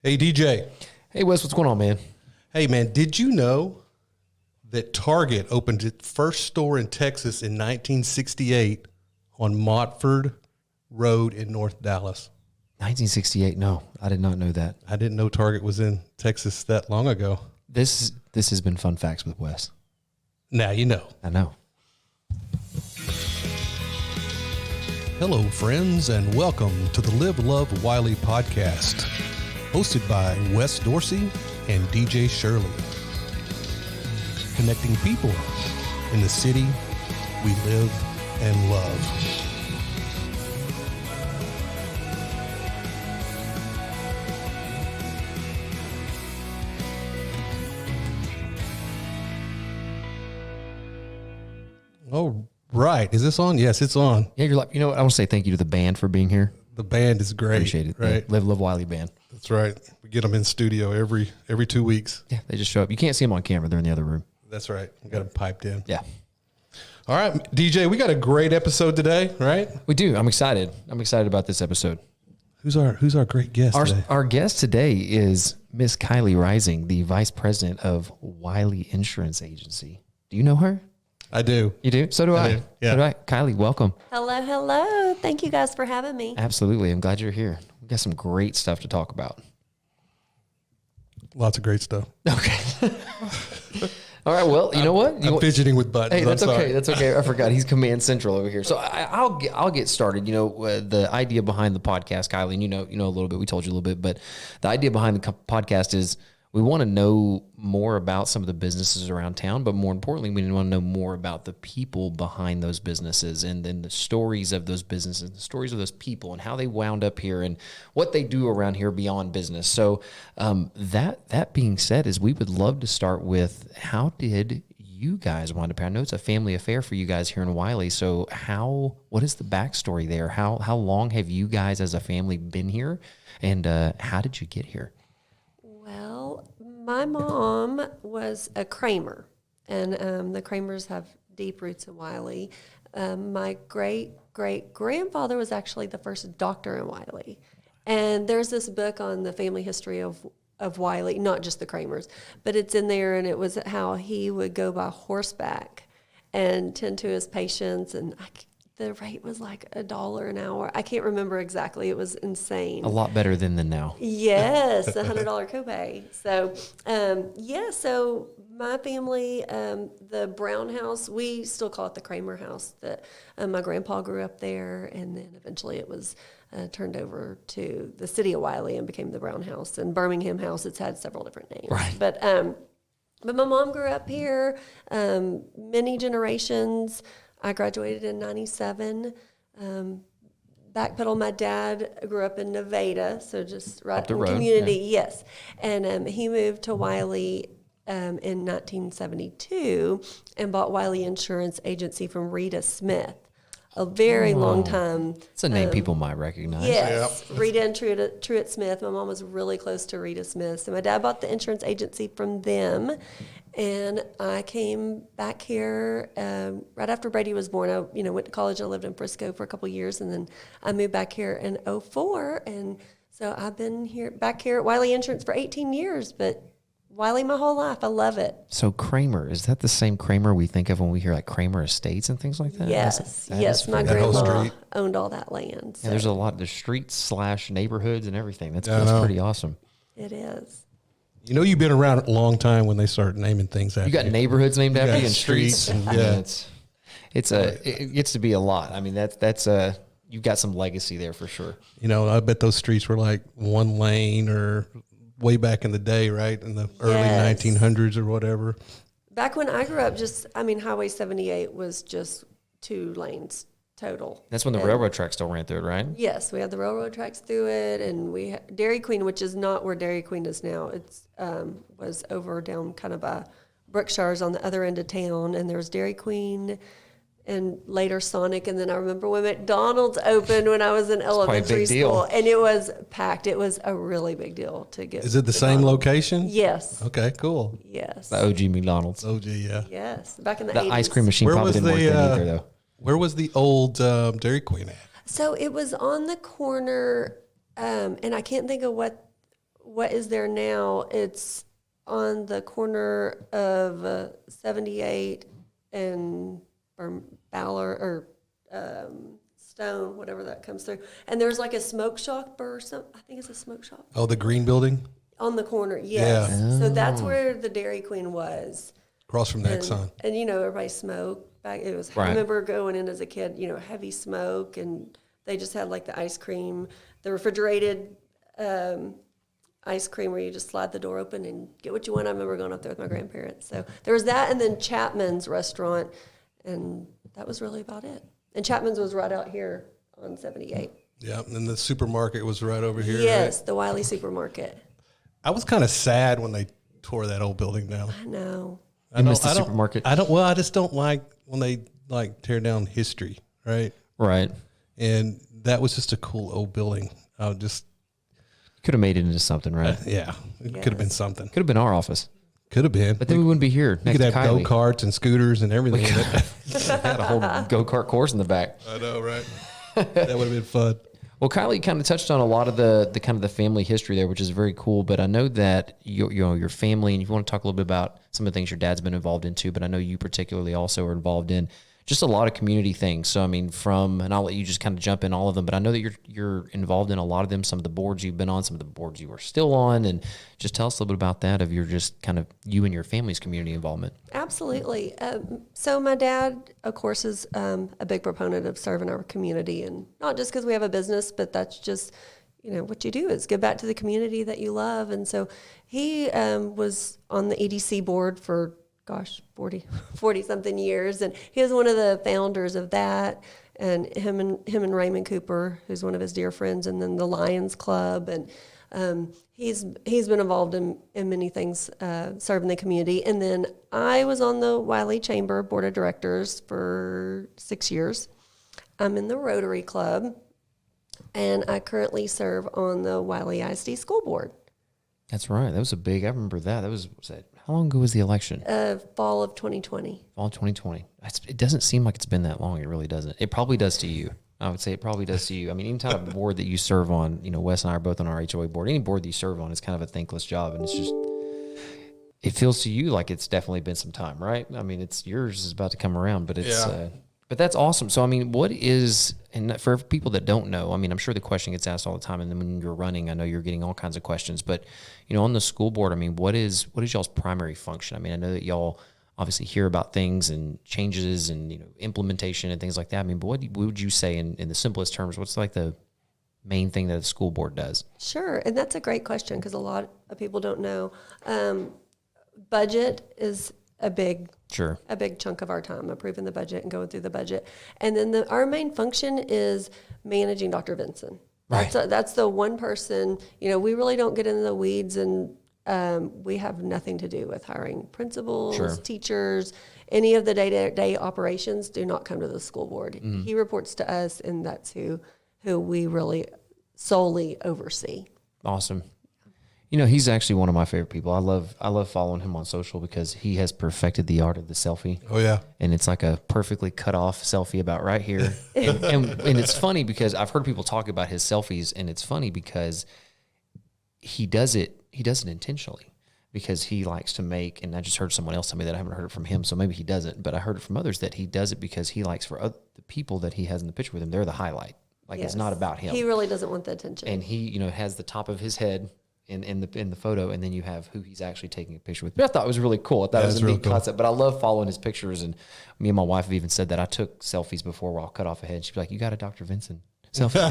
Hey, DJ. Hey, Wes, what's going on, man? Hey, man, did you know that Target opened its first store in Texas in 1968 on Montford Road in North Dallas? 1968. No, I did not know that. I didn't know Target was in Texas that long ago. This has been Fun Facts with Wes. Now you know. I know. Hello, friends, and welcome to the Live, Love, Wylie podcast, hosted by Wes Dorsey and DJ Shirley. Connecting people in the city we live and love. Oh, right. Is this on? Yes, it's on. Yeah, you're like, I want to say thank you to the band for being here. The band is great. Appreciate it. Right. The Live, Love, Wylie band. That's right. We get them in studio every 2 weeks. Yeah, they just show up. You can't see them on camera. They're in the other room. That's right. We got them piped in. Yeah. All right, DJ, we got a great episode today, right? We do. I'm excited. I'm excited about this episode. Who's our great guest today? Our guest today is Miss Kylie Reising, the Vice President of Wylie Insurance Agency. Do you know her? I do. You do? So do I. do, yeah. So do I. Kylie, welcome. Hello, hello. Thank you guys for having me. Absolutely. I'm glad you're here. We got some great stuff to talk about. Lots of great stuff. Okay. All right. Well, you know what? I'm fidgeting with buttons. Hey, that's I'm sorry. okay. That's okay. I forgot. He's command central over here. So I'll get started. The idea behind the podcast, Kylie, and you know a little bit. We told you a little bit, but the idea behind the podcast is we want to know more about some of the businesses around town, but more importantly, we want to know more about the people behind those businesses and then the stories of those businesses, the stories of those people and how they wound up here and what they do around here beyond business. So that being said, is we would love to start with, how did you guys wind up here? I know it's a family affair for you guys here in Wylie. So what is the backstory there? How long have you guys as a family been here, and how did you get here? Well, my mom was a Kramer, and the Kramers have deep roots in Wylie. My great-great-grandfather was actually the first doctor in Wylie. And there's this book on the family history of Wylie, not just the Kramers, but it's in there, and it was how he would go by horseback and tend to his patients, and the rate was like $1 an hour. I can't remember exactly. It was insane. A lot better than the now. Yes, $100 copay. So, so my family, the Brown house, we still call it the Kramer house. That my grandpa grew up there, and then eventually it was turned over to the city of Wylie and became the Brown house. And Birmingham house, it's had several different names. Right. But my mom grew up here, many generations. I graduated in 97. Backpedal, my dad grew up in Nevada, so just right in the community, yeah. Yes. And he moved to Wylie in 1972 and bought Wylie Insurance Agency from Rita Smith. A very long time. It's a name people might recognize. Yes, yep. Rita and Truett Smith. My mom was really close to Rita Smith. So my dad bought the insurance agency from them. And I came back here right after Brady was born. I went to college. I lived in Frisco for a couple of years, and then I moved back here in 2004. And so I've been back here at Wylie Insurance for 18 years, but Wylie my whole life. I love it. So Kramer, is that the same Kramer we think of when we hear like Kramer Estates and things like that? Yes. My grandma owned all that land. So. Yeah, there's a lot of the streets / neighborhoods and everything. That's pretty awesome. It is. You've been around a long time when they start naming things after you. You got neighborhoods named after you and streets. And, yeah. I mean, it gets to be a lot. I mean, that's you've got some legacy there for sure. I bet those streets were like one lane or way back in the day, right? In the early 1900s or whatever. Back when I grew up, Highway 78 was just 2 lanes total. That's when the railroad tracks still ran through it, right? Yes, we had the railroad tracks through it, and we had Dairy Queen, which is not where Dairy Queen is now. It's was over down kind of by Brookshire's on the other end of town, and there was Dairy Queen and later Sonic. And then I remember when McDonald's opened when I was in elementary school, and it was packed. It was a really big deal to get. Is it the same location? Yes. Okay, cool. Yes. The OG McDonald's. OG, yeah. Yes, back in the 80s. The ice cream machine probably didn't work then either, though. Where was the old Dairy Queen at? So it was on the corner, and I can't think of what is there now, it's on the corner of 78 and Ballard or Stone, whatever that comes through. And there's like a smoke shop or something. I think it's a smoke shop. Oh, the green building? On the corner, yes. Yeah. So that's where the Dairy Queen was. Across from the Exxon. And you know, everybody smoked back. It was. Right. I remember going in as a kid. You know, heavy smoke, and they just had like the ice cream, the refrigerated ice cream where you just slide the door open and get what you want. I remember going up there with my grandparents. So there was that, and then Chapman's restaurant, and that was really about it. And Chapman's was right out here on 78. Yeah, and the supermarket was right over here. Yes, right? the Wylie supermarket. I was kind of sad when they tore that old building down. I know. You missed the supermarket. Well, I just don't like when they like tear down history, right? Right. And that was just a cool old building. I just Could have made it into something, right? yeah, it could have been something. Could have been our office. Could have been. But then we wouldn't be here You next could to have Kylie. go-karts and scooters and everything. in it. Had a whole go-kart course in the back. I know, right? That would have been fun. Well, Kylie kind of touched on a lot of the kind of the family history there, which is very cool. But I know that your family, and if you want to talk a little bit about some of the things your dad's been involved in too, but I know you particularly also are involved in just a lot of community things. So I mean, and I'll let you just kind of jump in all of them, but I know that you're involved in a lot of them. Some of the boards you've been on, some of the boards you are still on, and just tell us a little bit about that of your just kind of you and your family's community involvement. Absolutely. So my dad, of course, is a big proponent of serving our community, and not just because we have a business, but that's just, you know, what you do is give back to the community that you love. And so he was on the EDC board for, 40 something years. And he was one of the founders of that. And him and Raymond Cooper, who's one of his dear friends, and then the Lions Club. And he's been involved in many things, serving the community. And then I was on the Wylie Chamber Board of Directors for 6 years. I'm in the Rotary Club, and I currently serve on the Wylie ISD School Board. That's right. That was a big. I remember that. Was that how long ago was the election? Fall of 2020. Fall of 2020. It doesn't seem like it's been that long. It really doesn't. It probably does to you. I would say it probably does to you. I mean, any type of board that you serve on, you know, Wes and I are both on our HOA board. Any board that you serve on is kind of a thankless job, and it's just. It feels to you like it's definitely been some time, right? I mean, it's yours is about to come around, but it's. Yeah. But that's awesome. So, I mean, what is, and for people that don't know, I mean, I'm sure the question gets asked all the time. And then when you're running, I know you're getting all kinds of questions. But, you know, on the school board, I mean, what is y'all's primary function? I mean, I know that y'all obviously hear about things and changes and, you know, implementation and things like that. I mean, but what would you say in the simplest terms, what's like the main thing that the school board does? Sure. And that's a great question because a lot of people don't know. Budget is a big chunk of our time, approving the budget and going through the budget. And then our main function is managing Dr. Vinson. Right. That's the one person, you know, we really don't get into the weeds, and we have nothing to do with hiring principals, teachers, any of the day-to-day operations do not come to the school board. Mm-hmm. He reports to us, and that's who we really solely oversee. Awesome. You know, he's actually one of my favorite people. I love following him on social because he has perfected the art of the selfie. Oh, yeah. And it's like a perfectly cut off selfie about right here. and it's funny because I've heard people talk about his selfies, and it's funny because he does it intentionally because he likes to make, and I just heard someone else tell me that. I haven't heard it from him, so maybe he doesn't, but I heard it from others that he does it because he likes for the people that he has in the picture with him, they're the highlight. Like, It's not about him. He really doesn't want the attention. And he, you know, has the top of his head in the photo, and then you have who he's actually taking a picture with. But I thought it was really cool. I thought it was a neat concept. But I love following his pictures, and me and my wife have even said that I took selfies before where I'll cut off a head. She'd be like, "You got a Dr. Vincent selfie there."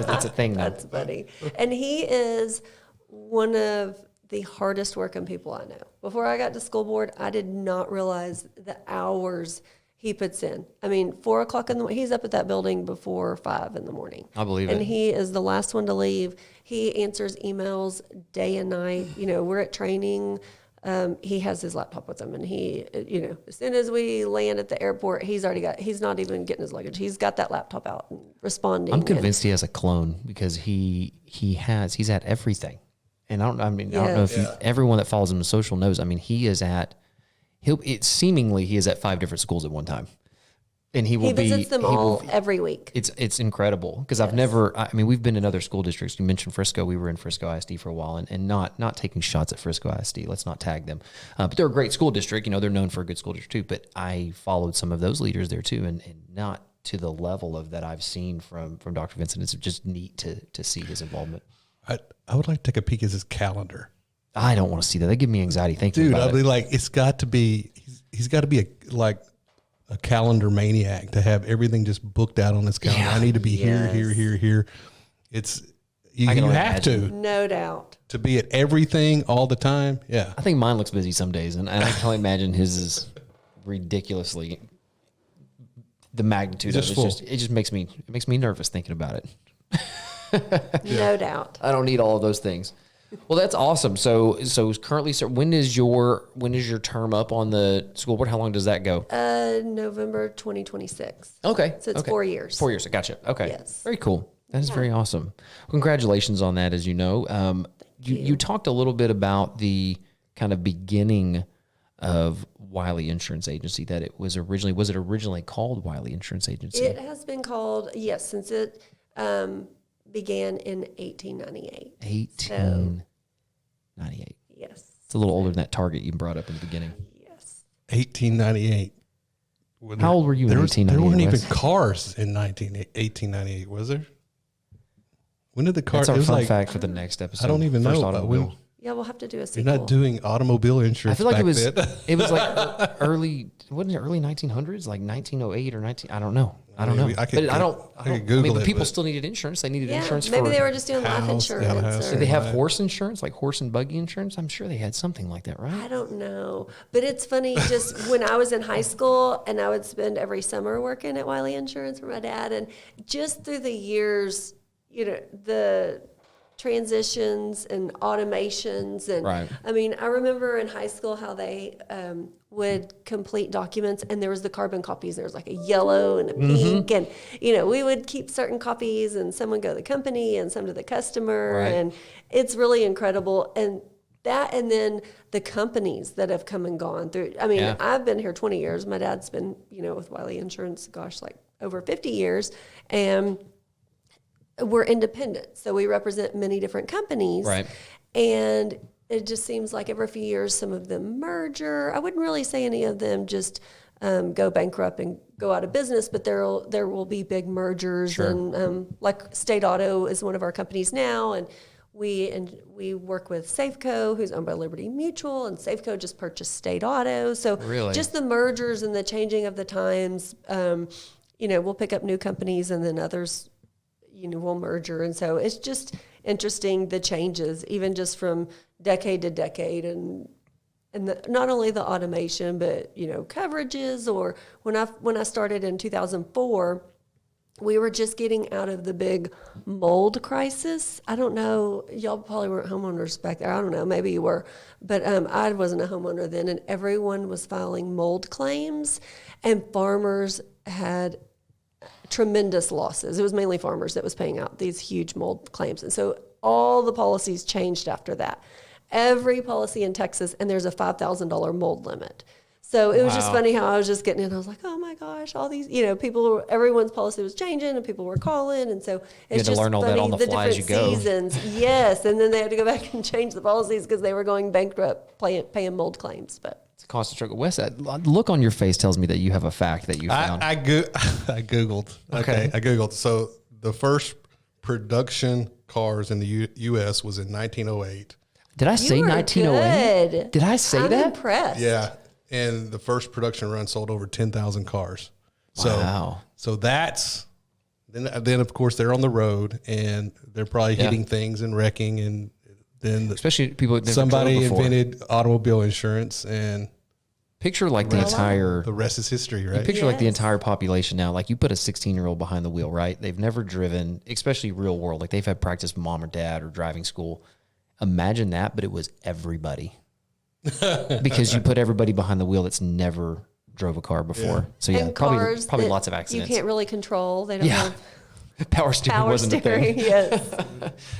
That's a thing now. That's funny. And he is one of the hardest working people I know. Before I got to school board, I did not realize the hours he puts in. I mean, 4 o'clock in the morning, he's up at that building before 5 in the morning. I believe it. And he is the last one to leave. He answers emails day and night. You know, we're at training. He has his laptop with him, and he, you know, as soon as we land at the airport, he's not even getting his luggage. He's got that laptop out and responding. I'm convinced he has a clone because he's at everything. And I don't know if everyone that follows him on social knows. I mean, he is at 5 different schools at one time. And he will He visits them all every week. It's incredible because I've never. I mean, we've been in other school districts. You mentioned Frisco. We were in Frisco ISD for a while, and not taking shots at Frisco ISD. Let's not tag them. But they're a great school district. You know, they're known for a good school district too. But I followed some of those leaders there too, and not to the level of that I've seen from Dr. Vincent. It's just neat to see his involvement. I would like to take a peek at his calendar. I don't want to see that. They give me anxiety thinking about it. Dude, I mean, like, it's got to be. He's got to be a calendar maniac to have everything just booked out on his calendar. I need to be here. It's you have to, no doubt, to be at everything all the time. Yeah, I think mine looks busy some days, and I can only imagine his is ridiculously the magnitude of it. It just makes me nervous thinking about it. No doubt. I don't need all of those things. Well, that's awesome. So currently, when is your term up on the school board? How long does that go? November 2026. Okay. So it's 4 years. 4 years. I gotcha. Okay. Yes. Very cool. That is very awesome. Congratulations on that. As you know, you talked a little bit about the kind of beginning of Wylie Insurance Agency. That it was originally called Wylie Insurance Agency? It has been called, yes, since it began in 1898. 1898. Yes. It's a little older than that target you brought up in the beginning. Yes. 1898. How old were you in 1898? There weren't even cars in 1898, was there? When did the car? That's our fun fact for the next episode. I don't even know. Yeah, we'll have to do a You're sequel. not doing automobile insurance. I feel like back it was like early 1900s, like 1908 or 19. I don't know. I don't know. I could Google mean, but it, people but- still needed insurance. They needed Yeah, insurance maybe for. they were just doing life house, insurance. outhouse, Or, Did they have horse insurance, like horse and buggy insurance? I'm sure they had something like that, I right? don't know. But it's funny, just when I was in high school and I would spend every summer working at Wylie Insurance for my dad, and just through the years, you know, the transitions and automations and Right. I mean, I remember in high school how they would complete documents and there was the carbon copies. There was like a yellow and a pink, and you know, we would keep certain copies and some would go to the company and some to the customer, Right. and it's really incredible. And that, and then the companies that have come and gone through. I mean, Yeah. I've been here 20 years. My dad's been, you know, with Wylie Insurance, gosh, like over 50 years, and we're independent, so we represent many different companies. Right. And it just seems like every few years, some of them merger. I wouldn't really say any of them just go bankrupt and go out of business, but there will be big mergers. Sure. And like State Auto is one of our companies now, and we work with Safeco, who's owned by Liberty Mutual, and Safeco just purchased State Auto. So Really? just the mergers and the changing of the times. You know, we'll pick up new companies, and then others, you know, will merger. And so it's just interesting, the changes, even just from decade to decade, and not only the automation, but, you know, coverages. Or when I started in 2004, we were just getting out of the big mold crisis. I don't know, y'all probably weren't homeowners back there. I don't know, maybe you were, but I wasn't a homeowner then, and everyone was filing mold claims, and farmers had tremendous losses. It was mainly farmers that was paying out these huge mold claims. And so all the policies changed after that. Every policy in Texas, and there's a $5,000 mold limit. So it was just funny how I was just getting in. I was like, oh my gosh, all these, you know, everyone's policy was changing and people were calling. And so it's just learn all that funny, on the fly as you go. seasons. Yes. And then they had to go back and change the policies because they were going bankrupt paying mold claims. But It's a constant struggle. Wes, that look on your face tells me that you have a fact that you found. I Googled. Okay. I Googled. So the first production cars in the U.S. was in 1908. Did I say you were 1908? good. Did I say I'm that? impressed. Yeah. And the first production run sold over 10,000 cars. Wow. So that's, then of course they're on the road and they're probably hitting things and wrecking, and then Especially people that never somebody drove before. invented automobile insurance, and Picture like the entire the rest is history, right? Picture like the Yes. entire population now. Like you put a 16-year-old behind the wheel, right? They've never driven, especially real world. Like they've had practice with mom or dad or driving school. Imagine that, but it was everybody. Because you put everybody behind the wheel that's never drove a car before. Yeah. So yeah, And probably cars probably that lots of accidents. You can't really control. They don't Yeah. have Power steering power wasn't steering. a thing. Yes.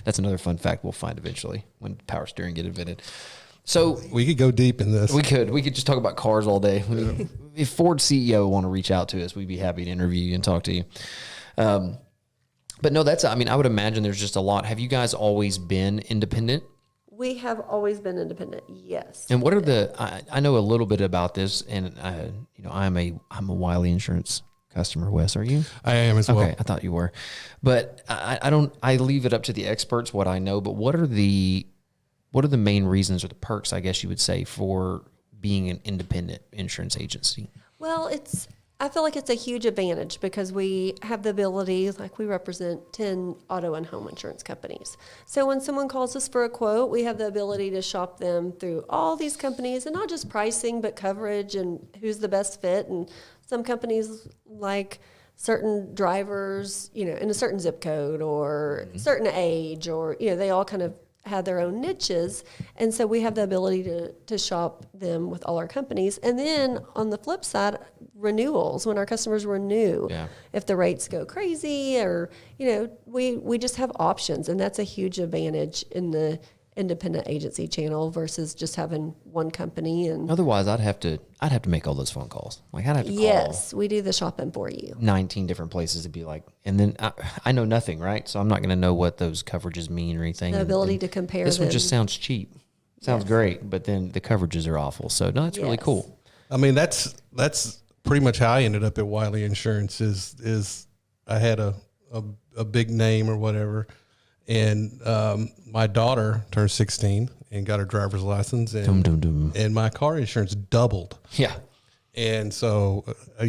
That's another fun fact we'll find eventually when power steering get invented. So We could go deep in this. we could just talk about cars all day. If Ford CEO want to reach out to us, we'd be happy to interview you and talk to you. But no, I mean, I would imagine there's just a lot. Have you guys always been independent? We have always been independent. Yes. And what are I know a little bit about this, and I'm a Wylie Insurance customer. Wes, are you? I am as well. Okay, I thought you were, but I leave it up to the experts what I know. But what are the main reasons or the perks, I guess you would say, for being an independent insurance agency? Well, I feel like it's a huge advantage because we have the ability, like we represent 10 auto and home insurance companies. So when someone calls us for a quote, we have the ability to shop them through all these companies, and not just pricing, but coverage and who's the best fit. And some companies like certain drivers, in a certain zip code or certain age, or, they all kind of have their own niches. And so we have the ability to shop them with all our companies. And then on the flip side, renewals, when our customers renew, if the rates go crazy or, we just have options. And that's a huge advantage in the independent agency channel versus just having one company. And otherwise I'd have to make all those phone calls. Like I'd have to call. Yes, we do the shopping for you. 19 different places to be like, and then I know nothing, right? So I'm not going to know what those coverages mean or anything. The ability to compare this them. one just sounds cheap. Sounds great, but then the coverages are awful. So no, that's really cool. I mean, that's pretty much how I ended up at Wylie Insurance is I had a big name or whatever. And my daughter turned 16 and got her driver's license, and my car insurance doubled. Yeah. And so, I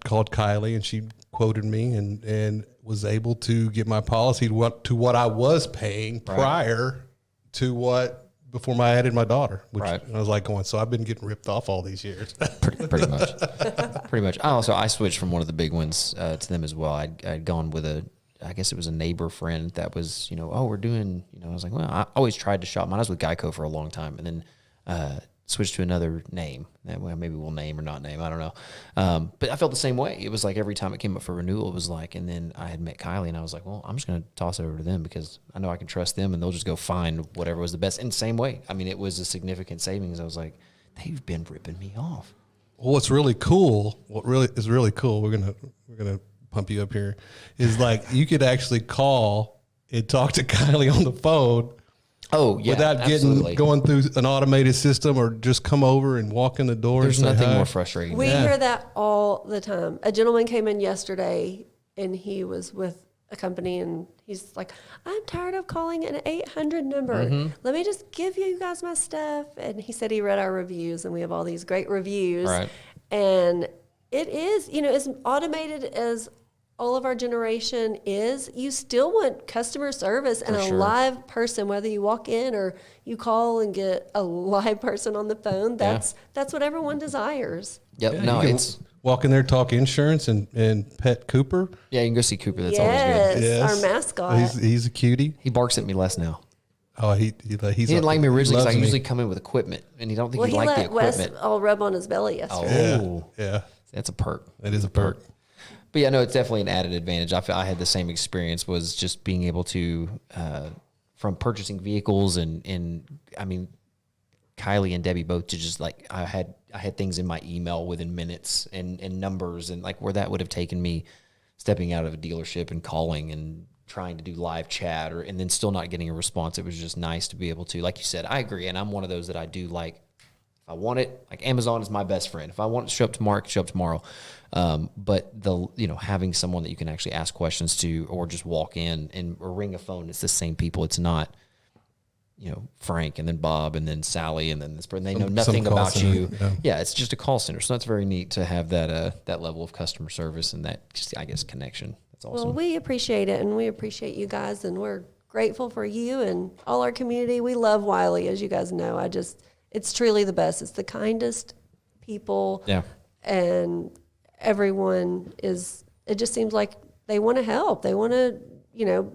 called Kylie, and she quoted me and was able to get my policy to what I was paying prior to before I added my daughter. Which I was like going, so I've been getting ripped off all these years. pretty much. Pretty much. I switched from one of the big ones to them as well. I'd gone with I guess it was a neighbor friend that was, we're doing, I was like, well, I always tried to shop mine. I was with Geico for a long time, and then switched to another name. Well, maybe we'll name or not name, I don't know. But I felt the same way. It was like every time it came up for renewal, it was like, and then I had met Kylie, and I was like, well, I'm just going to toss it over to them because I know I can trust them, and they'll just go find whatever was the best. And same way. I mean, it was a significant savings. I was like, they've been ripping me off. Well, what really is really cool, we're gonna pump you up here, is like you could actually call and talk to Kylie on the phone. Oh, yeah, without absolutely. going through an automated system, or just come over and walk in the door. There's and say nothing hi. more frustrating. We hear that all the time. A gentleman came in yesterday, and he was with a company, and he's like, I'm tired of calling an 800 number. Let me just give you guys my stuff. And he said he read our reviews, and we have all these great reviews. Right. And it is, as automated as all of our generation is, you still want customer service and a live person, whether you walk in or you call and get a live person on the phone. That's what everyone desires. Yep. Yeah, No, you can it's walk in there, talk insurance, and pet Cooper. you can go see Cooper. That's always good. Yes, our mascot. He's a cutie. He barks at me less now. Oh, he He didn't like me originally because I loves me. usually come in with equipment, and he don't think Well, he he liked the let Wes equipment. all rub on his belly yesterday. Oh, Yeah, that's a perk. that is a perk. But yeah, no, it's definitely an added advantage. I had the same experience, was just being able to, from purchasing vehicles and I mean, Kylie and Debbie both, to just like, I had things in my email within minutes and numbers, and like where that would have taken me stepping out of a dealership and calling and trying to do live chat and then still not getting a response. It was just nice to be able to, like you said, I agree. And I'm one of those that I do like, if I want it, like Amazon is my best friend. If I want it to show up tomorrow, it can show up tomorrow. But having someone that you can actually ask questions to, or just walk in or ring a phone, it's the same people. It's not, Frank and then Bob and then Sally and then this person. They know nothing about you. Yeah, it's just a call center. So that's very neat to have that level of customer service and that, just, I guess, connection. That's awesome. Well, we appreciate it, and we appreciate you guys, and we're grateful for you and all our community. We love Wylie, as you guys know. It's truly the best. It's the kindest people. Yeah. And everyone it just seems like they want to help. They want to,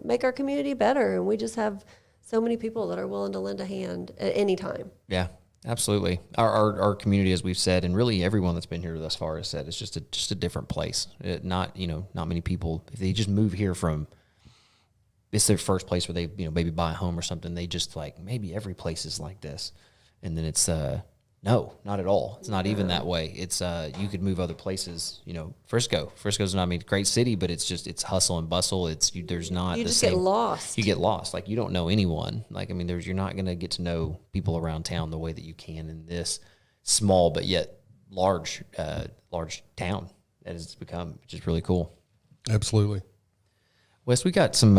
make our community better. And we just have so many people that are willing to lend a hand at any time. Yeah, absolutely. Our community, as we've said, and really everyone that's been here thus far has said, it's just a different place. Not many people, if they just move here from, it's their first place where they, maybe buy a home or something, they just like, maybe every place is like this. And then it's no, not at all. It's not even that way. It's you could move other places. You know, Frisco's not, I mean, great city, but it's hustle and bustle. There's not You the just same. get lost. You get lost. Like, you don't know anyone. Like, I mean, you're not going to get to know people around town the way that you can in this small but yet large town that has become, which is really cool. Absolutely. Wes, we got some.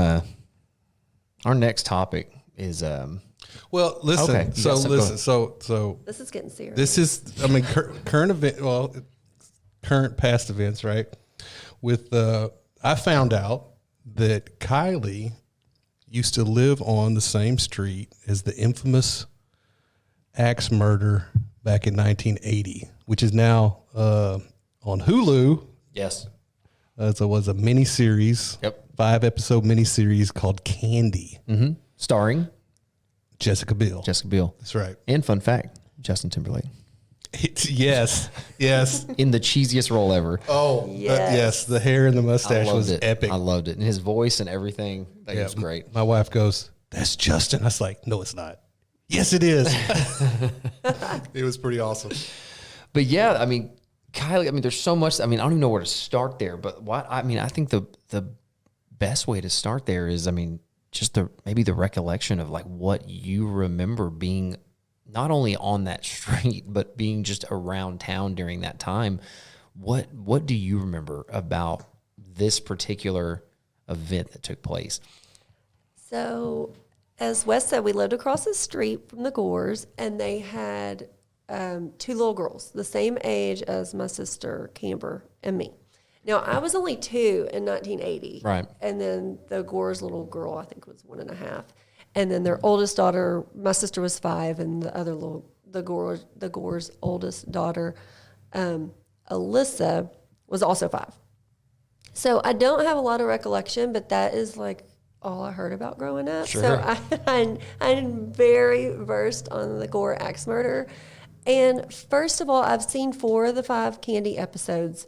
Our next topic is. Well, listen. Okay, So yes, go listen. ahead. So This is getting serious. this is, I mean, current event. Well, current past events, right? With I found out that Kylie used to live on the same street as the infamous axe murder back in 1980, which is now on Hulu. Yes. So it was a mini series. Yep. 5-episode mini series called Candy. Mm-hmm. Starring Jessica Biel. Jessica Biel. That's right. And fun fact, Justin Timberlake. Yes. Yes. In the cheesiest role ever. Oh, Yes. yes. The hair and the mustache I loved was it. epic. I loved it. And his voice and everything. That was great. My wife goes, "That's Justin." I was like, "No, it's not." Yes, it is. It was pretty awesome. But yeah, I mean, Kylie, I mean, there's so much. I mean, I don't even know where to start there. But I think the best way to start there is, I mean, just maybe the recollection of like what you remember being not only on that street, but being just around town during that time. What do you remember about this particular event that took place? So, as Wes said, we lived across the street from the Gores, and they had 2 little girls, the same age as my sister Camber and me. Now, I was only 2 in 1980. Right. And then the Gores' little girl, I think, was 1.5. And then their oldest daughter, my sister was 5, and the Gores' oldest daughter, Alyssa, was also 5. So I don't have a lot of recollection, but that is like all I heard about growing up. Sure. So I'm very versed on the Gore axe murder. And first of all, I've seen 4 of the 5 Candy episodes,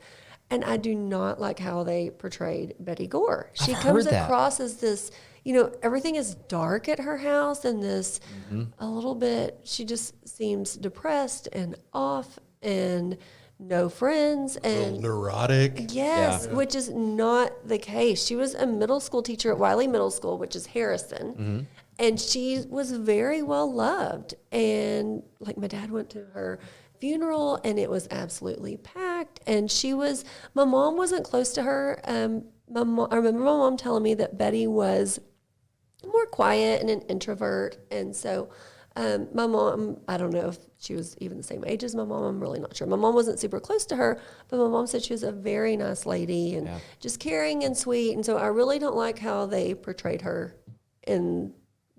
and I do not like how they portrayed Betty Gore. She comes across as this, everything is dark at her house, and this a little bit, she just seems depressed and off and no friends A little and neurotic. yes, Yeah. which is not the case. She was a middle school teacher at Wylie Middle School, which is Harrison, and she was very well loved. And like my dad went to her funeral, and it was absolutely packed. And my mom wasn't close to her. I remember my mom telling me that Betty was more quiet and an introvert, and so. My mom, I don't know if she was even the same age as my mom. I'm really not sure. My mom wasn't super close to her, but my mom said she was a very nice lady and just caring and sweet. And so I really don't like how they portrayed her in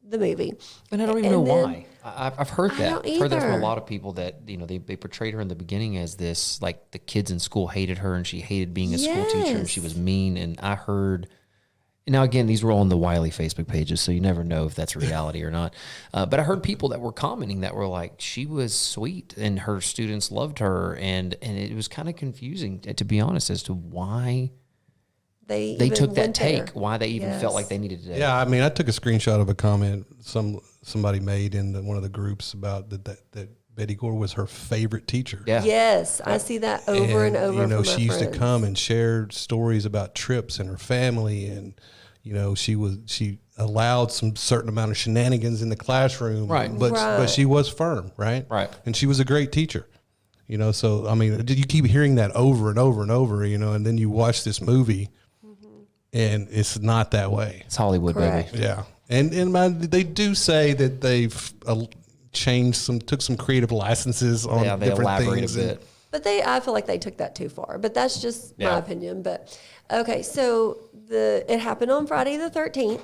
the movie. And I don't even know then- why. I've heard I that. don't I've heard that from a either. lot of people that, they portrayed her in the beginning as this, like the kids in school hated her and she hated being a school teacher and she was mean. And I heard, now again, these were all on the Wylie Facebook pages, so you never know if that's reality or not. But I heard people that were commenting that were like, she was sweet and her students loved her. And it was kind of confusing, to be honest, as to why they even took that went there. take, why they even felt Yes. like they needed to. Yeah, I mean, I took a screenshot of a comment somebody made in one of the groups about that Betty Gore was her favorite teacher. Yeah. Yes, I see that over and over. You know, from my she used to friends. come and share stories about trips and her family, and she allowed some certain amount of shenanigans in the classroom, Right. But she was firm, right? Right. And she was a great teacher. So I mean, you keep hearing that over and over and over, and then you watch this movie, and it's not that way. It's Hollywood, Correct. baby. Yeah, and they do say that they've took some creative licenses on Yeah, they different elaborate things. a bit. But I feel like they took that too far. But that's just my Yeah. opinion. But okay, so it happened on Friday the 13th,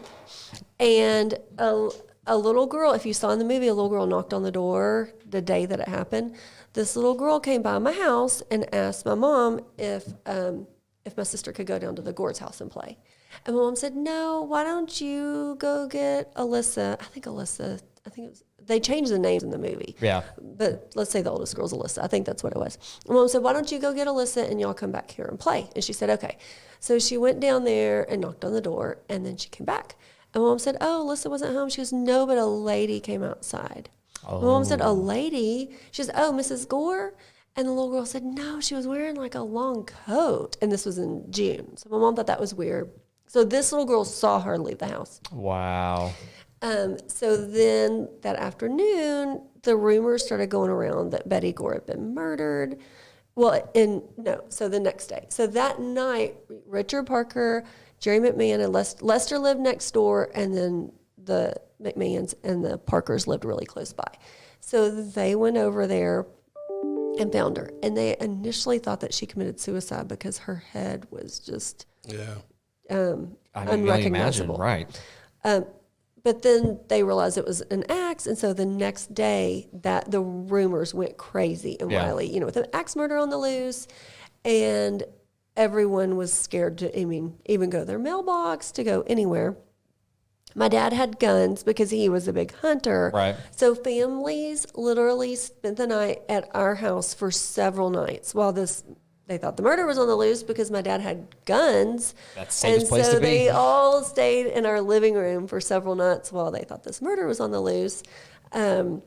and a little girl. If you saw in the movie, a little girl knocked on the door the day that it happened. This little girl came by my house and asked my mom if my sister could go down to the Gore's house and play. And my mom said, "No, why don't you go get Alyssa?" I think it was. They changed the names in the movie. Yeah. But let's say the oldest girl's Alyssa. I think that's what it was. And Mom said, "Why don't you go get Alyssa and y'all come back here and play?" And she said, "Okay." So she went down there and knocked on the door, and then she came back. And Mom said, "Oh, Alyssa wasn't home." She goes, "No, but a lady came outside." My mom said, a lady? She says, oh, Mrs. Gore? And the little girl said, no, she was wearing like a long coat. And this was in June. So my mom thought that was weird. So this little girl saw her leave the house. Wow. So then that afternoon, the rumors started going around that Betty Gore had been murdered. So the next day. So that night, Richard Parker, Jerry McMahon, and Lester lived next door, and then the McMahons and the Parkers lived really close by. So they went over there and found her. And they initially thought that she committed suicide because her head was just unrecognizable. Right. But then they realized it was an axe, and so the next day that the rumors went crazy in Wylie, with an axe murder on the loose, and everyone was scared to, even go to their mailbox, to go anywhere. My dad had guns because he was a big hunter. Right. So families literally spent the night at our house for several nights while they thought the murder was on the loose because my dad had guns. That's the safest place to be. They all stayed in our living room for several nights while they thought this murder was on the loose. And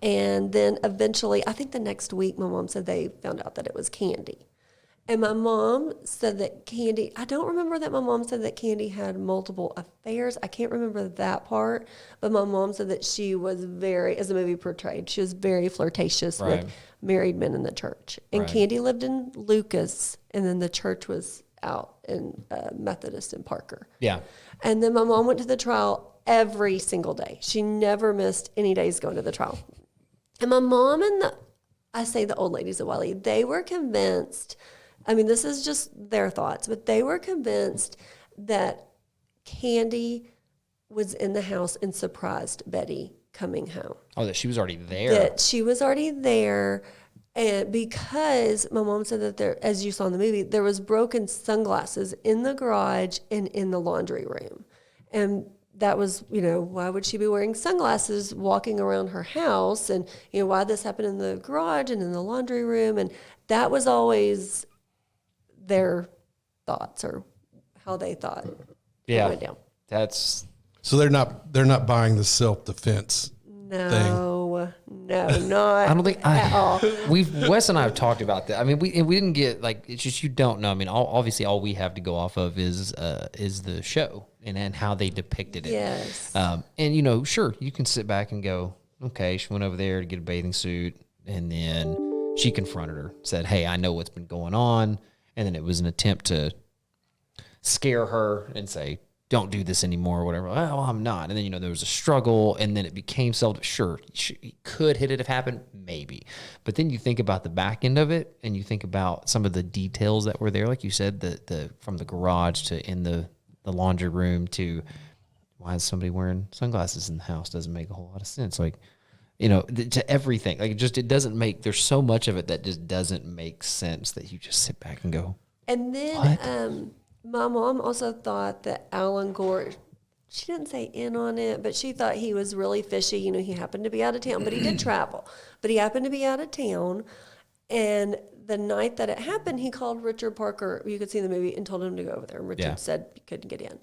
then eventually, I think the next week, my mom said they found out that it was Candy. And my mom said that Candy, I don't remember that my mom said that Candy had multiple affairs. I can't remember that part. But my mom said that she was as the movie portrayed, she was very flirtatious with married men in the church. And Candy lived in Lucas, and then the church was out in Methodist in Parker. Yeah. And then my mom went to the trial every single day. She never missed any days going to the trial. And my mom and the old ladies at Wylie, they were convinced, this is just their thoughts, but they were convinced that Candy was in the house and surprised Betty coming home. Oh, that she was already there. That she was already there. And because my mom said that there, as you saw in the movie, there was broken sunglasses in the garage and in the laundry room. And that was, why would she be wearing sunglasses walking around her house? And, why this happened in the garage and in the laundry room. And that was always their thoughts, or how they thought it went down. That's So they're not buying the self-defense thing. No, not I don't think at all. Wes and I have talked about that. We didn't get it's just, you don't know. Obviously all we have to go off of is the show and how they depicted it. Yes. And sure, you can sit back and go, okay, she went over there to get a bathing suit, and then she confronted her, said, hey, I know what's been going on. And then it was an attempt to scare her and say, don't do this anymore or whatever. Well, I'm not. And then, there was a struggle, and then it became sure, could it have happened? Maybe. But then you think about the back end of it, and you think about some of the details that were there. Like you said, the from the garage to in the laundry room to why is somebody wearing sunglasses in the house doesn't make a whole lot of sense. To everything. It doesn't make, there's so much of it that just doesn't make sense that you just sit back and go. And then my mom also thought that Alan Gore, she didn't say in on it, but she thought he was really fishy. He happened to be out of town, but he did travel. But he happened to be out of town. And the night that it happened, he called Richard Parker, you could see in the movie, and told him to go over there. And Richard said he couldn't get in.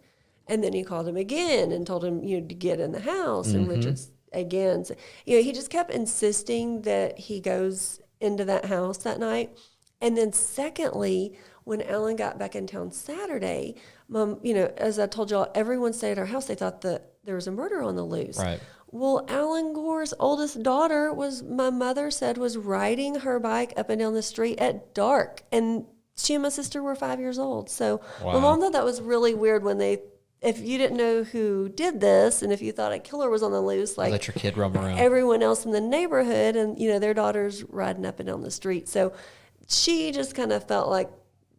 And then he called him again and told him, to get in the house. And Richard's again, so, he just kept insisting that he goes into that house that night. And then secondly, when Alan got back in town Saturday, Mom, as I told y'all, everyone stayed at our house. They thought that there was a murder on the loose. Right. Well, Alan Gore's oldest daughter my mother said, was riding her bike up and down the street at dark. And she and my sister were 5 years old. So my mom thought that was really weird when if you didn't know who did this, and if you thought a killer was on the loose, let your kid roam around. Everyone else in the neighborhood, and their daughter's riding up and down the street. So she just kind of felt like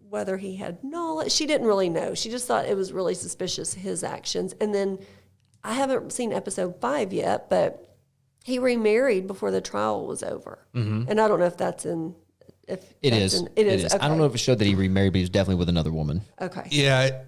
whether he had knowledge, she didn't really know. She just thought it was really suspicious, his actions. And then I haven't seen episode 5 yet, but he remarried before the trial was over. Mm-hmm. And I don't know if that's in. It is. Okay. I don't know if it showed that he remarried, but he was definitely with another woman. Okay. Yeah.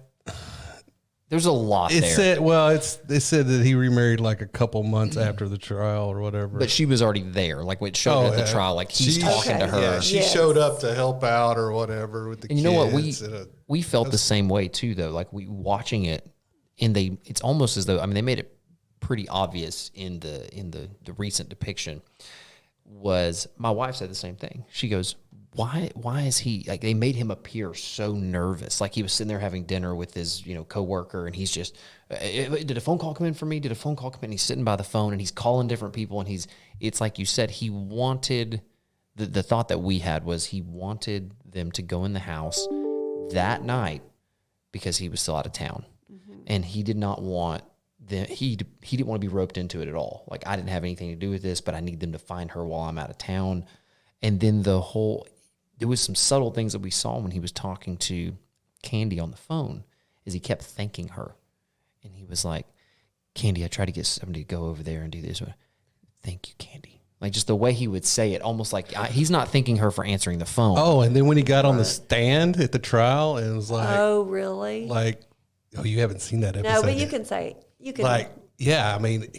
There's a lot It there. they said that he remarried like a couple months after the trial or whatever. But she was already there. Like when it showed at the trial, he's talking to her. Yeah, she showed up to help out or whatever with the kids. And you know what? We felt the same way too, though. Like watching it, and it's almost as though, they made it pretty obvious in the recent depiction was my wife said the same thing. She goes, why is he like, they made him appear so nervous. Like he was sitting there having dinner with his, coworker, and he's just, did a phone call come in for me? Did a phone call come in? And he's sitting by the phone and he's calling different people. And it's like you said, he wanted, the thought that we had was he wanted them to go in the house that night because he was still out of town. And he did not want he didn't want to be roped into it at all. Like, I didn't have anything to do with this, but I need them to find her while I'm out of town. And then there was some subtle things that we saw when he was talking to Candy on the phone, is he kept thanking her. And he was like, Candy, I tried to get somebody to go over there and do this. Thank you, Candy. Like, just the way he would say it, almost like he's not thanking her for answering the phone. Oh, and then when he got on the stand at the trial, and it was like, oh, really? Like, oh, you haven't seen that episode. No, but you yet. can say, you can. Like, yeah, I mean,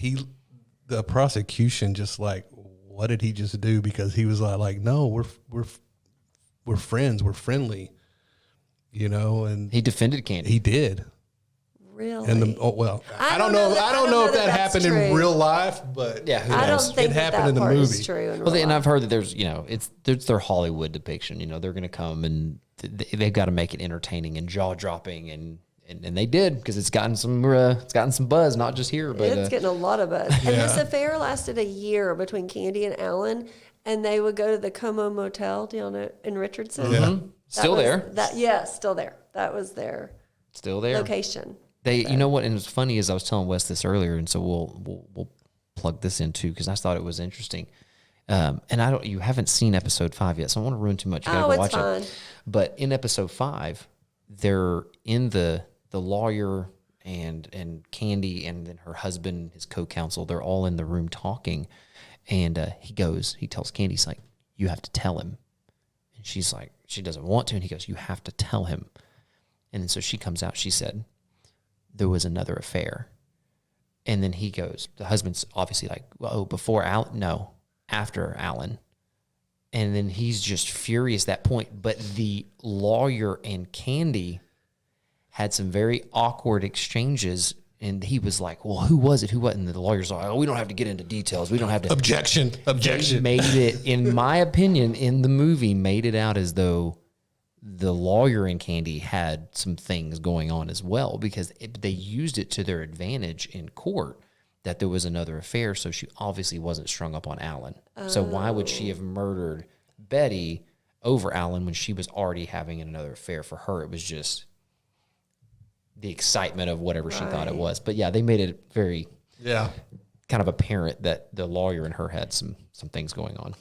the prosecution just like, what did he just do? Because he was like, no, we're friends, we're friendly, and He defended Candy. he did. Really? And I don't know if that happened in real life, but Yeah, who I knows? don't think It happened that in the part is movie. true. In Well, real and life. I've heard that there's there's their Hollywood depiction. They're going to come and they've got to make it entertaining and jaw dropping, and they did, because it's gotten some buzz, not just here, but It's getting a lot of buzz. And this affair lasted a year between Candy and Alan, and they would go to the Como Motel down in Richardson. Yeah. That Still was- there. Still there. That was their still there. location. You know what? And what's funny is I was telling Wes this earlier, and so we'll plug this in too, because I thought it was interesting. And you haven't seen episode 5 yet, so I don't want to ruin too much. You gotta go watch fine. it. But in episode 5, they're in the lawyer and Candy and then her husband, his co-counsel. They're all in the room talking, and he tells Candy, he's like, you have to tell him. And she's like, she doesn't want to, and he goes, you have to tell him. And then so she comes out. She said, there was another affair. And then he goes, the husband's obviously like, oh, before Alan? No, after Alan. And then he's just furious at that point. But the lawyer and Candy had some very awkward exchanges. And he was like, well, who was it? Who was it? And the lawyer's like, oh, we don't have to get into details. We don't have to. Objection. They made it, in my opinion, in the movie, made it out as though the lawyer and Candy had some things going on as well, because they used it to their advantage in court that there was another affair. So she obviously wasn't strung up on Alan. So why would she have murdered Betty over Alan when she was already having another affair? For her, it was just the excitement of whatever she thought it was. But yeah, they made it very kind of apparent that the lawyer and her had some things going on.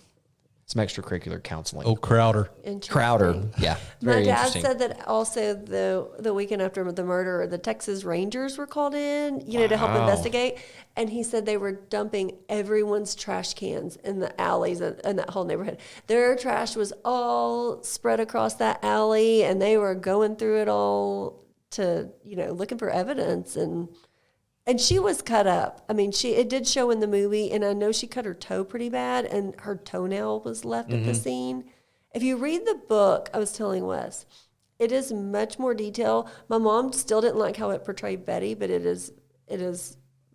Some extracurricular counseling. Oh, Crowder. Crowder, yeah. My Very dad interesting. said that also the weekend after the murder, the Texas Rangers were called in, to help investigate. And he said they were dumping everyone's trash cans in the alleys in that whole neighborhood. Their trash was all spread across that alley, and they were going through it all to, looking for evidence. And she was cut up. I mean, it did show in the movie, and I know she cut her toe pretty bad, and her toenail was left at the scene. If you read the book, I was telling Wes, it is much more detailed. My mom still didn't like how it portrayed Betty, but it is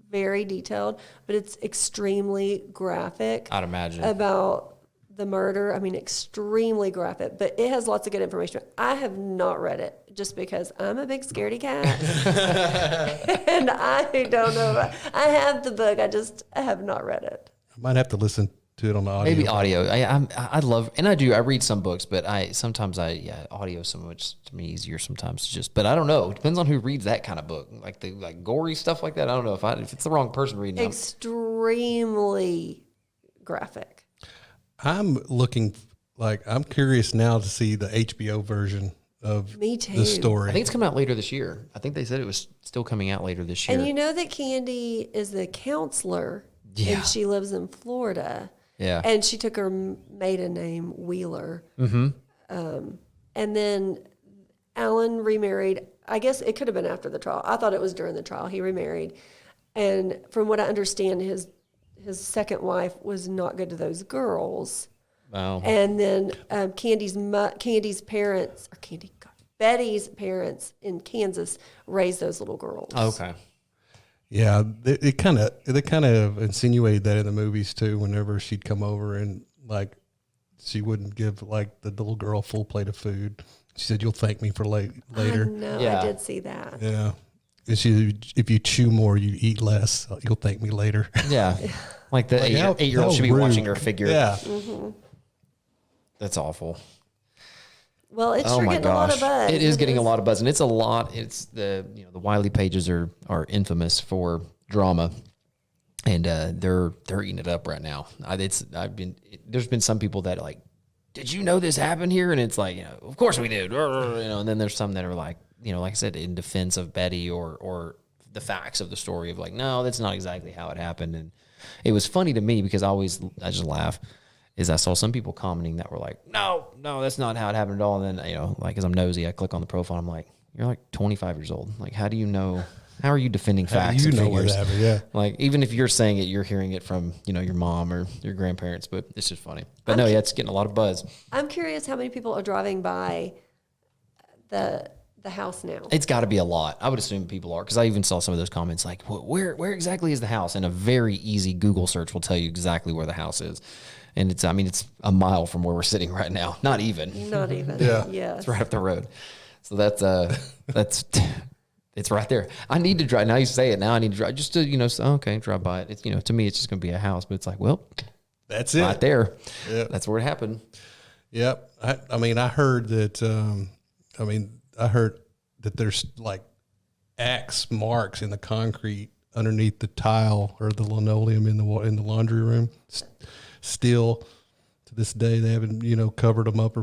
very detailed, but it's extremely graphic. I'd imagine. About the murder. I mean, extremely graphic, but it has lots of good information. I have not read it just because I'm a big scaredy cat. And I don't know. I have the book. I have not read it. I might have to listen to it on the audio. Maybe audio. I love, and I do. I read some books, but audio is so much to me easier sometimes. But I don't know. It depends on who reads that kind of book, like gory stuff like that. I don't know if it's the wrong person reading it. Extremely graphic. I'm curious now to see the HBO version of Me too. the story. I think it's coming out later this year. I think they said it was still coming out later this year. And you know that Candy is the counselor, and she lives in Florida. Yeah. And she took her maiden name, Wheeler. Mm-hmm. And then Alan remarried. I guess it could have been after the trial. I thought it was during the trial. He remarried. And from what I understand, his second wife was not good to those girls. Wow. And then Betty's parents in Kansas raised those little girls. Okay. Yeah, they kind of insinuated that in the movies too. Whenever she'd come over and like, she wouldn't give like the little girl a full plate of food. She said, "You'll thank me for later." No, Yeah. I did see that. Yeah, and if you chew more, you eat less. You'll thank me later. Yeah. Like the Like, how 8-year-old should be rude. watching her figure. Yeah, That's awful. Well, it's Oh sure my getting a lot of gosh. buzz. It is getting a lot of buzz, and it's a lot. It's the Wylie pages are infamous for drama, and they're eating it up right now. There's been some people that are like, did you know this happened here? And it's like, of course we did. And then there's some that are like, like I said, in defense of Betty or the facts of the story of like, no, that's not exactly how it happened. And it was funny to me because I just laugh. Is I saw some people commenting that were like, no, that's not how it happened at all. And then, like, as I'm nosy, I click on the profile. I'm like, you're like 25 years old. Like, how do you know? How are you defending facts and figures? what happened? Yeah, Like, even if you're saying it, you're hearing it from, your mom or your grandparents, but it's just funny. But no, yeah, it's getting a lot of buzz. I'm curious how many people are driving by the house now. It's got to be a lot. I would assume people are, because I even saw some of those comments like, where exactly is the house? And a very easy Google search will tell you exactly where the house is. And it's a mile from where we're sitting right now. Not even. Not even. Yeah. Yes. It's right up the road. So that's it's right there. I need to drive. Now you say it. Now I need to drive just to, say, drive by it. It's, to me, it's just going to be a house, but it's like, well, that's it. right there. Yep. That's where it happened. Yep. I heard that. I heard that there's like axe marks in the concrete underneath the tile or the linoleum in the laundry room. Still, to this day, they haven't covered them up.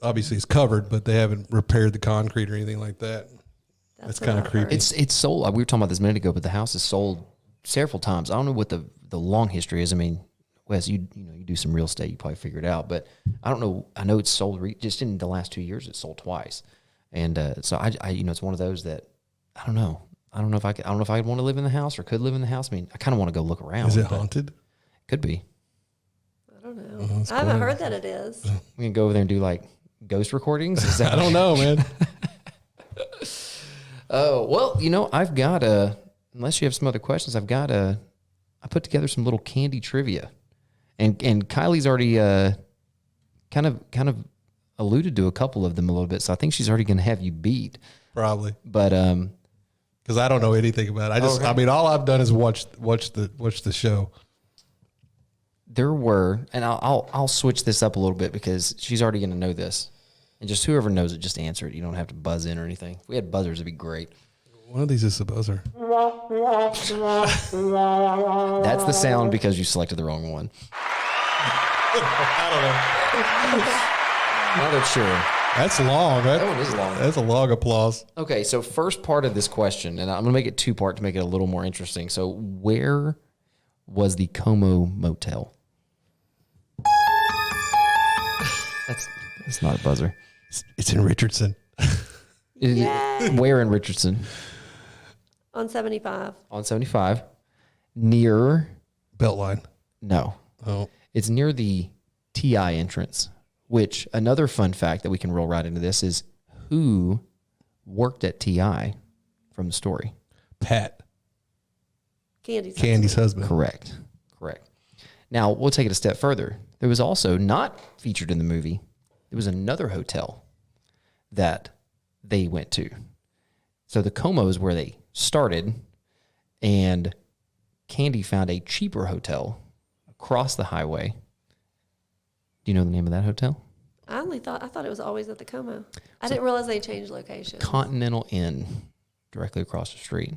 Obviously it's covered, but they haven't repaired the concrete or anything like that. That's kind of creepy. It's sold. We were talking about this a minute ago, but the house is sold several times. I don't know what the long history is. I mean, Wes, you do some real estate, you probably figure it out. But I don't know. I know it's sold just in the last 2 years. It's sold twice, and so I it's one of those that I don't know. I don't know if I'd want to live in the house or could live in the house. I mean, I kind of want to go look around. Is it haunted? Could be. I don't know. I haven't heard that it is. We can go over there and do like ghost recordings. Is that I don't know, man. Oh, well, I've got unless you have some other questions, I put together some little candy trivia. And Kylie's already kind of alluded to a couple of them a little bit, so I think she's already going to have you beat. Probably. But because I don't know anything about it. All I've done is watch the show. there were, and I'll switch this up a little bit because she's already going to know this. And just whoever knows it, just answer it. You don't have to buzz in or anything. If we had buzzers, it'd be great. One of these is a buzzer. That's the sound because you selected the wrong one. Not that sure. That's long. That one is long. That's a long applause. Okay, so first part of this question, and I'm going to make it two part to make it a little more interesting. So where was the Como Motel? That's not a buzzer. It's in Richardson. Where in Richardson? On 75. On 75. Near? Beltline. No. Oh. It's near the TI entrance, which another fun fact that we can roll right into this is who worked at TI from the story? Pat. Candy's husband. Correct. Now, we'll take it a step further. There was also, not featured in the movie, there was another hotel that they went to. So the Como is where they started, and Candy found a cheaper hotel across the highway. Do you know the name of that hotel? I thought it was always at the Como. I didn't realize they changed location. Continental Inn, directly across the street,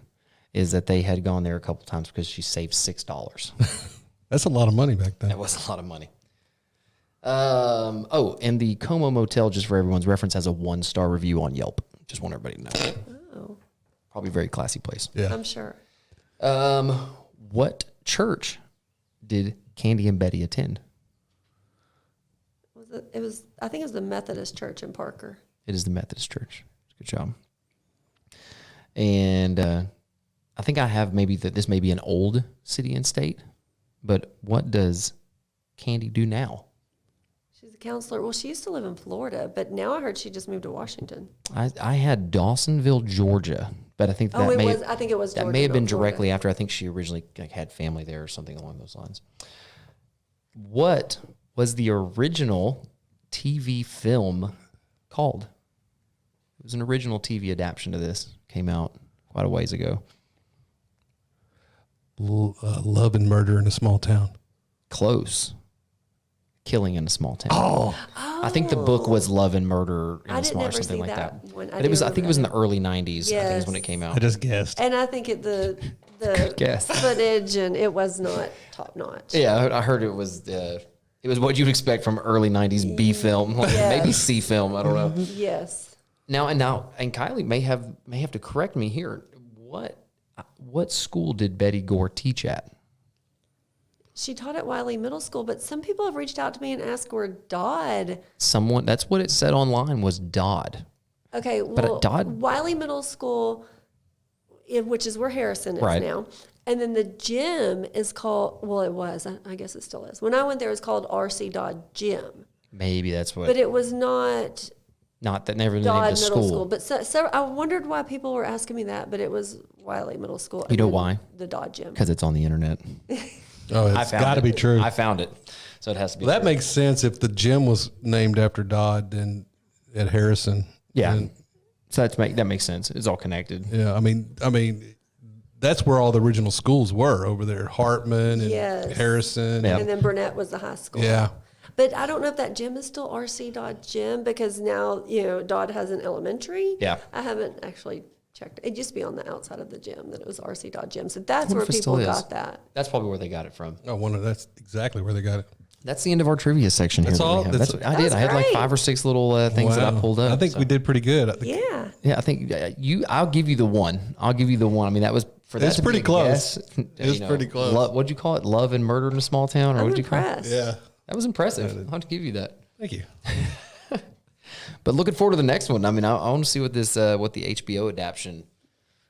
is that they had gone there a couple times because she saved $6. That's a lot of money back then. That was a lot of money. And the Como Motel, just for everyone's reference, has a 1-star review on Yelp. Just want everybody to know. Oh, Probably a very classy place. Yeah. I'm sure. What church did Candy and Betty attend? I think it was the Methodist Church in Parker. It is the Methodist Church. Good job. And I think I have maybe that this may be an old city and state, but what does Candy do now? She's a counselor. Well, she used to live in Florida, but now I heard she just moved to Washington. I had Dawsonville, Georgia But I think that I think it was. That Georgia, may have been not Florida. directly after. I think she originally had family there or something along those lines. What was the original TV film called? It was an original TV adaptation to this. Came out quite a ways ago. Love and Murder in a Small Town. Close. Killing in a Small Town. Oh. I think the book was Love and Murder in a Small or something like that. But it was. I think it was in the early '90s. I think is when it came out. I just guessed. And I think the guess. footage and it was not top notch. Yeah, I heard it was what you'd expect from early '90s B film, like maybe C film. I don't know. Yes. Now, and Kylie may have to correct me here. What school did Betty Gore teach at? She taught at Wylie Middle School, but some people have reached out to me and asked where Dodd. That's what it said online was Dodd. Okay, well, Wylie Middle School, which is where Harrison is now. And then the gym is called, well, it was, I guess it still is. When I went there, it was called R.C. Dodd Gym. Maybe that's what. But it was not that never Dodd named the Middle school. School. But so I wondered why people were asking me that, but it was Wylie Middle School. You know why? The Dodd Gym. Because it's on the internet. Oh, it's got to be true. I found it. So it has to be That true. makes sense if the gym was named after Dodd then at Harrison. Yeah. And, so that makes sense. It's all connected. yeah, I mean, that's where all the original schools were over there. Hartman and Harrison. Yeah. And then Burnett was the high school. Yeah. But I don't know if that gym is still R.C. Dodd Gym because now, Dodd has an elementary. Yeah. I haven't actually checked. It used to be on the outside of the gym that it was R.C. Dodd Gym. So that's wonder where if it still people is. got that. That's probably where they got it from. That's exactly where they got it. That's the end of our trivia section here. That's all? I did. I had like 5 or 6 little things that I pulled up. I think we did pretty good. Yeah. Yeah, I think I'll give you the one. I mean, that was for that. It's to pretty be a close. guess, It's pretty close. What'd you call it? Love and Murder in a Small Town, or I'm what'd you call it? impressed. Yeah. That was impressive. I'll have to give you that. Thank you. But looking forward to the next one. I mean, I want to see what the HBO adaptation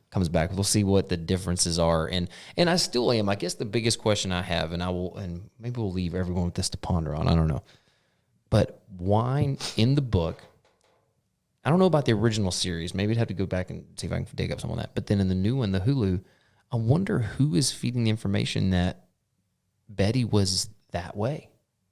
comes back. We'll see what the differences are, and I still am. I guess the biggest question I have, and maybe we'll leave everyone with this to ponder on. I don't know, but why in the book? I don't know about the original series. Maybe I'd have to go back and see if I can dig up some on that. But then in the new one, the Hulu, I wonder who is feeding the information that Betty was that way.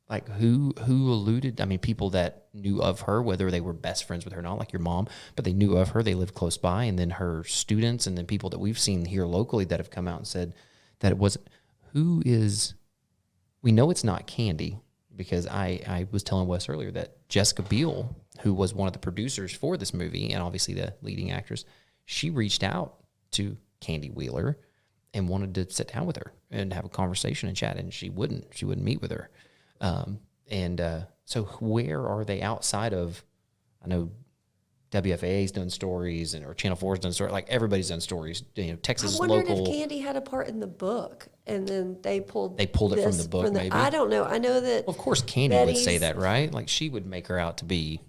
Like who alluded? I mean, people that knew of her, whether they were best friends with her or not, like your mom, but they knew of her. They lived close by, and then her students, and then people that we've seen here locally that have come out and said that it wasn't. Who is? We know it's not Candy because I was telling Wes earlier that Jessica Biel, who was one of the producers for this movie and obviously the leading actress, she reached out to Candy Wheeler and wanted to sit down with her and have a conversation and chat, and she wouldn't meet with her. So where are they outside of? I know WFAA's done stories or Channel 4's done stories. Like everybody's done stories. Texas I wondered local. if Candy had a part in the book, and then they pulled it from the book. Maybe I don't know. I know that. Well, of course, Candy would say that, right? Like she would make her out to be.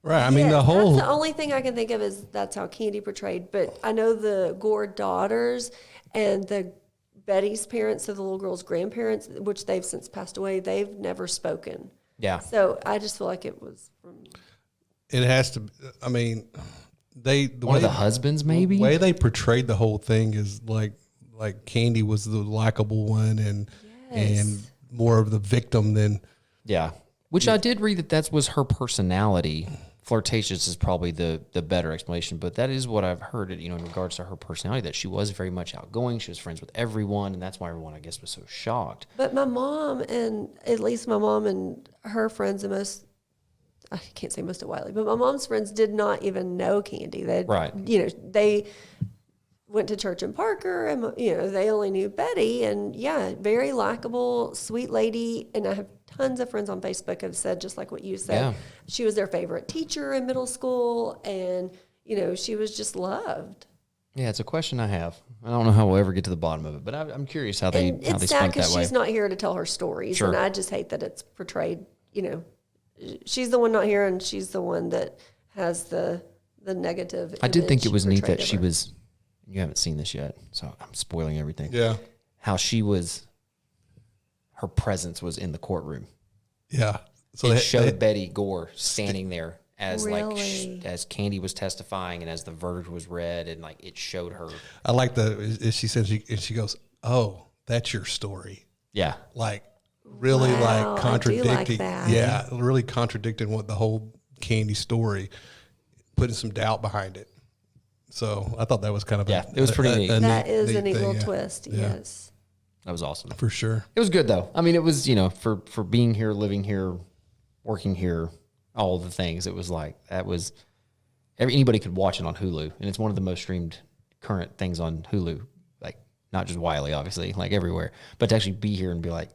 Right. I mean, that's the only thing I can think of is that's how Candy portrayed. But I know the Gore daughters and the Betty's parents, so the little girl's grandparents, which they've since passed away, they've never spoken. Yeah. So I just feel like it was from. It has to. I mean, One of the husbands, maybe. The way they portrayed the whole thing is like Candy was the likable one and more of the victim than. Yeah. Which I did read that was her personality. Flirtatious is probably the better explanation, but that is what I've heard, in regards to her personality, that she was very much outgoing. She was friends with everyone, and that's why everyone, I guess, was so shocked. But my mom, and at least my mom and her friends, I can't say most of Wylie, but my mom's friends did not even know Candy. Right. They went to church in Parker, and they only knew Betty, and very likable, sweet lady. And I have tons of friends on Facebook have said just like what you said. She was their favorite teacher in middle school, and she was just loved. Yeah, it's a question I have. I don't know how we'll ever get to the bottom of it, but I'm curious how they It's sad spent because that way. she's not here to tell her stories, Sure. and I just hate that it's portrayed. She's the one not here, and she's the one that has the negative. I did think it image was neat portrayed that of she her. was. You haven't seen this yet, so I'm spoiling everything. Yeah. How she was. Her presence was in the courtroom. Yeah. So It showed Betty Gore standing there as Really? as Candy was testifying and as the verdict was read, and like it showed her. I like she said, she goes, "Oh, that's your story." Yeah. Like really Wow, I do like like contradicting. that. Yeah. Really contradicting what the whole Candy story, putting some doubt behind it. So I thought that was kind of Yeah, it was pretty neat. That is a neat thing, little yeah. twist. Yeah. Yes. That was awesome. For sure. It was good though. I mean, it was, for being here, living here, working here, all the things. It was like, that was, anybody could watch it on Hulu. And it's one of the most streamed current things on Hulu. Like, not just Wylie, obviously, like everywhere, but to actually be here and be like,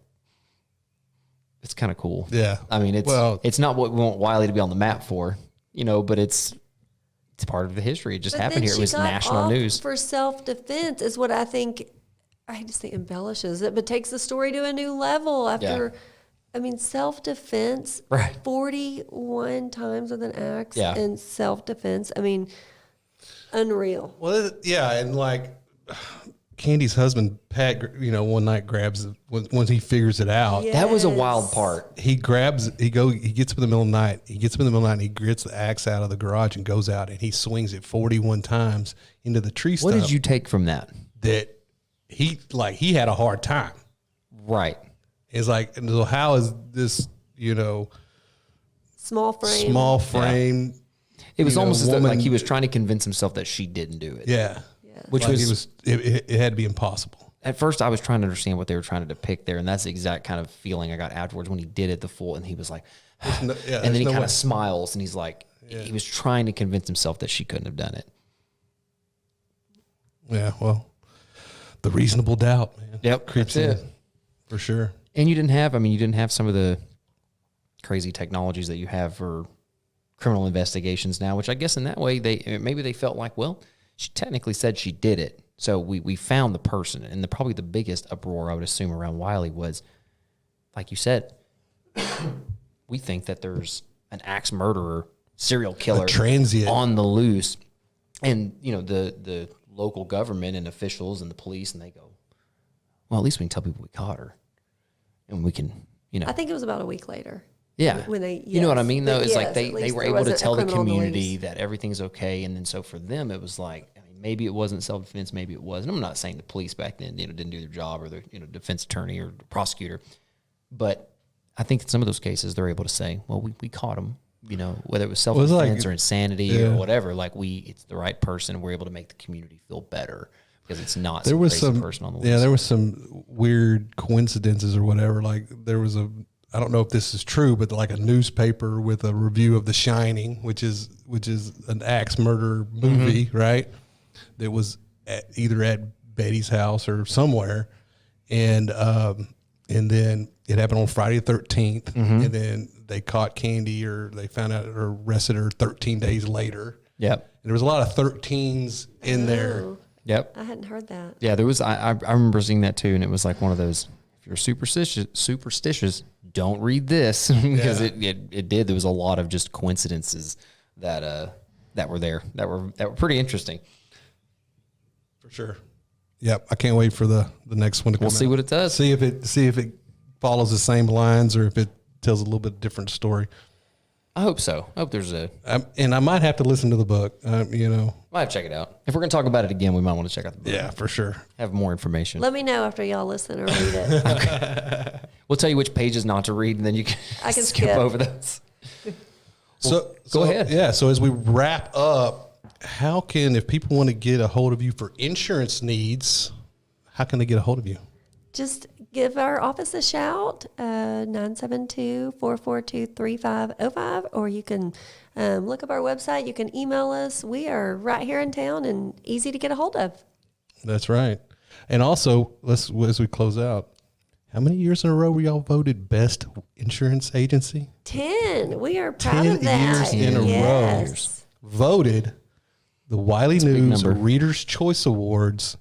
it's kind of cool. Yeah. I mean, it's not what we want Wylie to be on the map for, but it's part of the history. It just But happened then here. It she was got national off news. for self-defense is what I think. I just think embellishes it, but takes the story to a new level after. I mean, self-defense, Right. 41 times with an axe Yeah. and self-defense. I mean, unreal. Well, yeah. And like Candy's husband, Pat, one night grabs it once he figures it out. Yeah. That was a Yes. wild part. He gets up in the middle of the night. And he gets the axe out of the garage and goes out and he swings it 41 times into the tree What stump. did you take from that? That he had a hard time. Right. It's like, so how is this, Small frame. small frame? It was almost as though woman- like he was trying to convince himself that she didn't do it. Yeah. Which Like was it had to be impossible. at first I was trying to understand what they were trying to depict there, and that's the exact kind of feeling I got afterwards when he did it the full, and he was like, and then he kind of smiles, and he's like, he was trying to convince himself that she couldn't have done it. Yeah. Well, the reasonable doubt, man. Yep, Creeps that's in. For sure. And you didn't have some of the crazy technologies that you have for criminal investigations now, which I guess in that way maybe they felt like, well, she technically said she did it. So we found the person. And probably the biggest uproar I would assume around Wylie was, like you said, we think that there's an axe murderer, serial killer, transient. on the loose. And, the local government and officials and the police, and they go, well, at least we can tell people we caught her. And we can, I think it was about a week later. yeah. When they, You know what I yes. mean, though? But It's like yes, they at least were there able to wasn't a tell the criminal community noise. that everything's okay. And then so for them, it was like, maybe it wasn't self-defense, maybe it was. And I'm not saying the police back then, didn't do their job, or the, defense attorney or the prosecutor. But I think in some of those cases, they're able to say, well, we caught him, whether it was self-defense or insanity or whatever, like it's the right person. We're able to make the community feel better because it's not There was crazy some person on the list. Yeah, there was some weird coincidences or whatever. Like there was I don't know if this is true, but like a newspaper with a review of The Shining, which is an axe murder movie, right? That was either at Betty's house or somewhere, and then it happened on Friday the 13th, and then they caught Candy, or they found out or arrested her 13 days later. Yep. And there was a lot of 13s in there. Oh, Yep. I hadn't heard that. Yeah, there was. I remember seeing that too, and it was like one of those. If you're superstitious, don't read this because it did. There was a lot of just coincidences that were there that were pretty interesting. For sure. Yep. I can't wait for the next one to come We'll see out. what it does. See if it follows the same lines or if it tells a little bit different story. I hope so. I hope there's And I might have to listen to the book. might have to check it out. If we're gonna talk about it again, we might want to check out the book. Yeah, for sure. Have more information. Let me know after y'all listen or read it. We'll tell you which pages not to read, and then you can, I can skip skip. over those. So go ahead. Yeah. So as we wrap up, if people want to get a hold of you for insurance needs, how can they get a hold of you? Just give our office a shout, 972-442-3505, or you can look up our website. You can email us. We are right here in town and easy to get a hold of. That's right. And also, as we close out, how many years in a row were y'all voted best insurance agency? 10. We are proud 10 of that. years in a row. Yes. Voted the Wylie a big News number. Reader's Choice Awards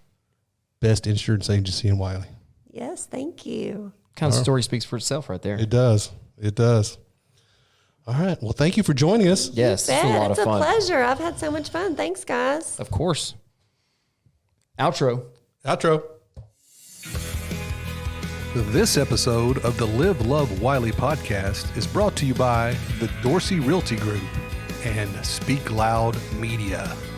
best insurance agency in Wylie. Yes, thank you. Kind of story speaks for itself, right there. It does. It does. All right. Well, thank you for joining us. Yes, it's a lot of It's a fun. pleasure. I've had so much fun. Thanks, guys. Of course. Outro. Outro. This episode of the Live Love Wylie podcast is brought to you by the Dorsey Realty Group. and Speak Loud Media.